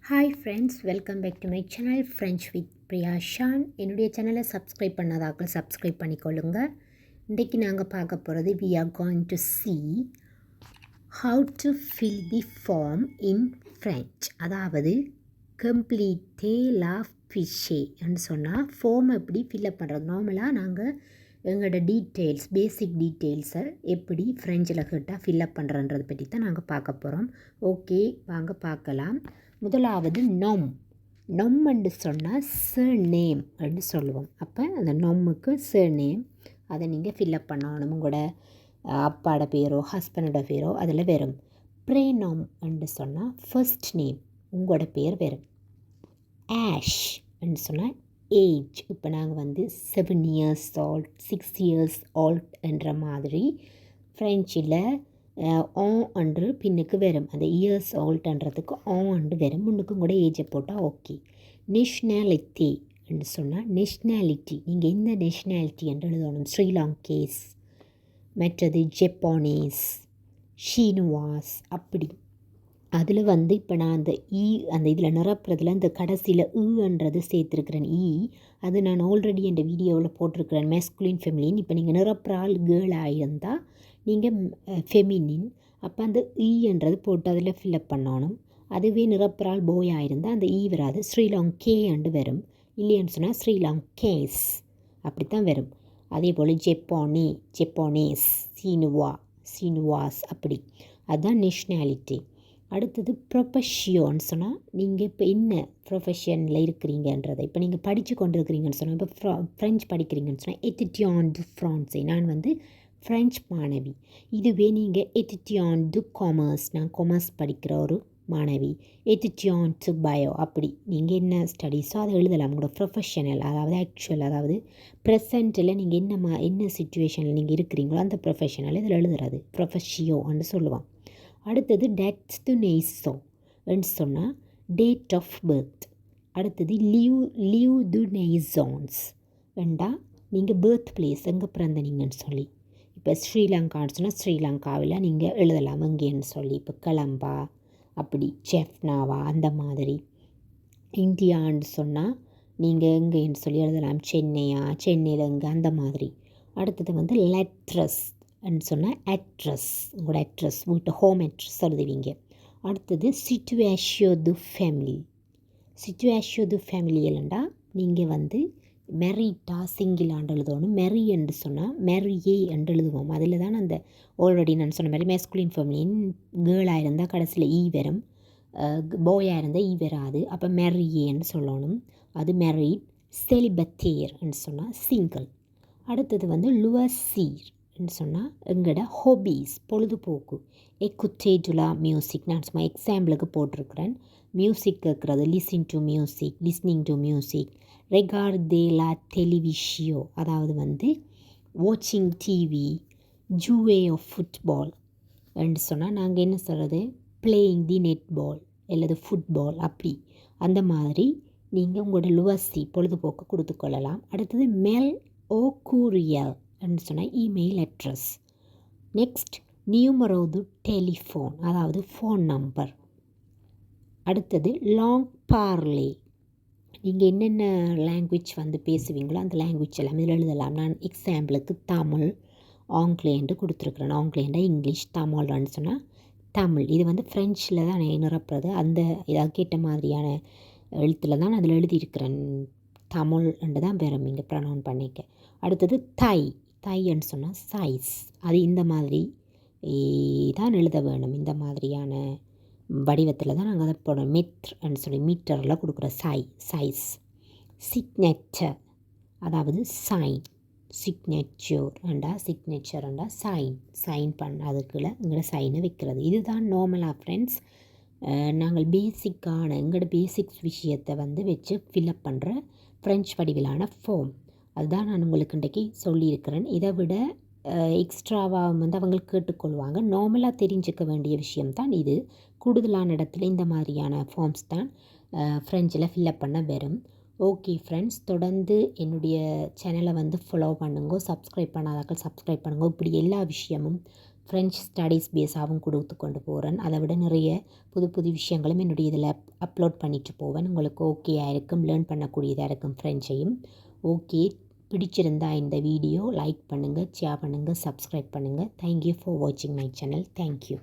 Hi friends, welcome back to my channel French with Priya Shan. என்னுடைய சேனலை subscribe பண்ணாதாக்கள் subscribe பண்ணிக்கொள்ளுங்க. இன்றைக்கி நாங்கள் பார்க்க போகிறது we are going to see how to fill the form in French. அதாவது கம்ப்ளீட்டே லா ஃபிஷே என்று சொன்னால் ஃபார்ம் எப்படி ஃபில்அப் பண்ணுறது. நார்மலாக நாங்கள் எங்களோட டீட்டெயில்ஸ் பேசிக் டீட்டெயில்ஸை எப்படி ஃப்ரெஞ்சில் கேட்டால் ஃபில்அப் பண்ணுறன்றதை பற்றி தான் நாங்கள் பார்க்க போகிறோம். ஓகே, வாங்க பார்க்கலாம். முதலாவது நொம் என்று சொன்னால் சர்நேம் என்று சொல்லுவோம். அப்போ அந்த நொம்முக்கு சர்நேம் அதை நீங்கள் ஃபில்அப் பண்ணணும். உங்களோட அப்பாவோட பேரோ ஹஸ்பண்டோட பேரோ அதில் வரும். ப்ரேனோம் என்று சொன்னால் ஃபர்ஸ்ட் நேம், உங்களோட பேர் வரும். ஆஷ் என்று சொன்னால் ஏஜ். இப்போ நாங்கள் 7 years old 6 years old என்ற மாதிரி ஃப்ரெஞ்சில் என்று பின்னுக்கு வரும். அந்த இயர்ஸ் ஓல்டுன்றதுக்கு என்று வரும். முன்னுக்கும் கூட ஏஜை போட்டால் ஓகே. நேஷ்னாலிட்டி என்று சொன்னால் நேஷ்னாலிட்டி, நீங்கள் எந்த நேஷ்னாலிட்டி என்று எழுதணும். ஸ்ரீலங்கேஸ், மற்றது ஜப்பானீஸ், ஷீனுவாஸ், அப்படி அதில் இப்போ நான் அந்த இதில் நிரப்புறதுல இந்த கடைசியில் என்றது சேர்த்துருக்கிறேன். அது நான் ஆல்ரெடி என் வீடியோவில் போட்டிருக்கிறேன். மேஸ்குலின் ஃபெமிலின். இப்போ நீங்கள் நிரப்புற ஆள் கேர்ளாக இருந்தால் நீங்கள் ஃபெமினின். அப்போ அந்த என்றது போட்டு அதில் ஃபில்அப் பண்ணணும். அதுவே நிரப்புற ஆள் போயாக இருந்தால் அந்த வராது, ஸ்ரீலங்கே என்று வரும். இல்லைன்னு சொன்னால் ஸ்ரீலங்கேஸ் அப்படித்தான் வரும். அதே போல் ஜப்பானீஸ், சீனுவாஸ், அப்படி அதுதான் நேஷ்னாலிட்டி. அடுத்தது ப்ரொஃபஷியோன்னு சொன்னால் நீங்கள் இப்போ என்ன ப்ரொஃபஷனில் இருக்கிறீங்கன்றதை. இப்போ நீங்கள் படித்து கொண்டு இருக்கிறீங்கன்னு சொன்னால், இப்போ ஃப்ரெஞ்ச் படிக்கிறீங்கன்னு சொன்னால் எத்திட்டியான் டு ஃப்ரான்ஸை, நான் ஃப்ரெஞ்ச் மாணவி. இதுவே நீங்கள் எத்திட்டியான் டு காமர்ஸ், நான் காமர்ஸ் படிக்கிற ஒரு மாணவி. எத்திட்டியான் டு பயோ, அப்படி நீங்கள் என்ன ஸ்டடீஸோ அதை எழுதலாம். உங்களோட ப்ரொஃபஷனல், அதாவது ஆக்சுவல், அதாவது ப்ரெசண்ட்டில் நீங்கள் என்ன சுச்சுவேஷனில் நீங்கள் இருக்கிறீங்களோ அந்த ப்ரொஃபஷனல் இதில் எழுதுறது ப்ரொஃபஷியோன்னு சொல்லுவான். அடுத்தது டேட்ஸ் டு நெய்ஸோ என்று சொன்னால் டேட் ஆஃப் பர்த். அடுத்தது லீவ் டு நெய்ஸான்ஸ் வேண்டா நீங்கள் பர்த் பிளேஸ் எங்கே பிறந்தனீங்கன்னு சொல்லி. இப்போ ஸ்ரீலங்கான்னு சொன்னால் ஸ்ரீலங்காவில் நீங்கள் எழுதலாம் எங்கேன்னு சொல்லி. இப்போ கலம்பா, அப்படி ஜெஃப்னாவா, அந்த மாதிரி. இந்தியான்னு சொன்னால் நீங்கள் எங்கேன்னு சொல்லி எழுதலாம். சென்னையில் எங்கே, அந்த மாதிரி. அடுத்தது லெட்ரஸ் சொன்னால் அட்ரஸ், உங்களோட அட்ரஸ், வீட்டு ஹோம் அட்ரஸ் எழுதுவீங்க. அடுத்தது சிச்சுவேஷியோ து ஃபேமிலியல்ண்டா நீங்கள் மெரிட்டா சிங்கிளாண்டு எழுதணும். மெரி என்று சொன்னால் மெரியே என்று எழுதுவோம். அதில் தான் அந்த ஆல்ரெடி நான் சொன்ன மாதிரி மேஸ்குலின் ஃபேமிலின் கேர்ளாக இருந்தால் கடைசியில் வரும், பாயாக இருந்தால் வராது. அப்போ மெரியேன்னு சொல்லணும். அது மெரிட். செலிபத்தேர் என்று சொன்னால் சிங்கிள். அடுத்தது லுவசீர் என்று சொன்னால் எங்களோட ஹாபீஸ், பொழுதுபோக்கு. எக்குத்தேடுலா மியூசிக், நான் சும்மா எக்ஸாம்பிளுக்கு போட்டிருக்கிறேன். மியூசிக் கேட்குறது, லிஸ்னிங் டு மியூசிக். ரெகார்டேலா டெலிவிஷியோ, அதாவது வாட்சிங் டிவி. ஜூவே ஆஃப் ஃபுட்பால் என்று சொன்னால் நாங்கள் என்ன சொல்கிறது, பிளேயிங் தி நெட்பால் அல்லது ஃபுட்பால், அப்படி அந்த மாதிரி நீங்கள் உங்களோட லுவசி பொழுதுபோக்கு கொடுத்துக்கொள்ளலாம். அடுத்தது மெல் ஓ கூரியல் என்று சொன்னால் இமெயில் அட்ரஸ். நெக்ஸ்ட் நியூமரோ து டெலிஃபோன், அதாவது ஃபோன் நம்பர். அடுத்தது லாங் பார்லே, நீங்கள் என்னென்ன லாங்குவேஜ் பேசுவீங்களோ அந்த லாங்குவேஜ் எல்லாம் இதில் எழுதலாம். நான் எக்ஸாம்பிளுக்கு தமிழ், ஆங்கிலேயன்று கொடுத்துருக்குறேன். ஆங்கிலேயண்டா இங்கிலீஷ், தமிழ்னு சொன்னால் தமிழ். இது ஃப்ரெஞ்சில் தான் நிரப்புறது. அந்த இதாக கேட்ட மாதிரியான எழுத்தில் தான் அதில் எழுதியிருக்கிறேன். தமிழ் என்று தான் பெறும் இங்கே ப்ரொனவுன் பண்ணிக்க. அடுத்தது தைன்னு சொன்னால் சைஸ். அது இந்த மாதிரி தான் எழுத வேணும். இந்த மாதிரியான வடிவத்தில் தான் நாங்கள் அதை போடணும். மெட்ருன்னு சொல்லி மீட்டரில் கொடுக்குற சைஸ். சிக்னேச்சர், அதாவது சைன். சிக்னேச்சர்ண்டா சைன் பண்ணதுக்குள்ள எங்களோட சைனை வைக்கிறது. இதுதான் நார்மலாக ஃப்ரெண்ட்ஸ் நாங்கள் பேசிக்கான எங்களோட பேசிக்ஸ் விஷயத்தை வச்சு ஃபில்அப் பண்ணுற ஃப்ரெஞ்ச் வடிவிலான ஃபார்ம். அதுதான் நான் உங்களுக்கு இன்றைக்கி சொல்லியிருக்கிறேன். இதை விட எக்ஸ்ட்ராவாக அவங்களுக்கு கேட்டுக்கொள்வாங்க. நார்மலாக தெரிஞ்சுக்க வேண்டிய விஷயம்தான் இது. கூடுதலான இடத்துல இந்த மாதிரியான ஃபார்ம்ஸ் தான் ஃப்ரெஞ்சில் ஃபில்அப் பண்ண வரும். ஓகே ஃப்ரெண்ட்ஸ், தொடர்ந்து என்னுடைய சேனலை ஃபாலோ பண்ணுங்க. சப்ஸ்கிரைப் பண்ணாதாக்கள் சப்ஸ்கிரைப் பண்ணுங்க. இப்படி எல்லா விஷயமும் ஃப்ரெஞ்ச் ஸ்டடீஸ் பேஸாகவும் கொடுத்து கொண்டு போகிறேன். அதை விட நிறைய புது புது விஷயங்களும் என்னுடைய இதில் அப்லோட் பண்ணிட்டு போவேன். உங்களுக்கு ஓகேயாக இருக்கும், லேர்ன் பண்ணக்கூடியதாக இருக்கும் ஃப்ரெஞ்சையும். ஓகே, பிடிச்சிருந்தா இந்த வீடியோ லைக் பண்ணுங்கள், ஷேர் பண்ணுங்கள், சப்ஸ்கிரைப் பண்ணுங்கள். தேங்க்யூ ஃபார் வாட்சிங் மை சேனல். தேங்க்யூ.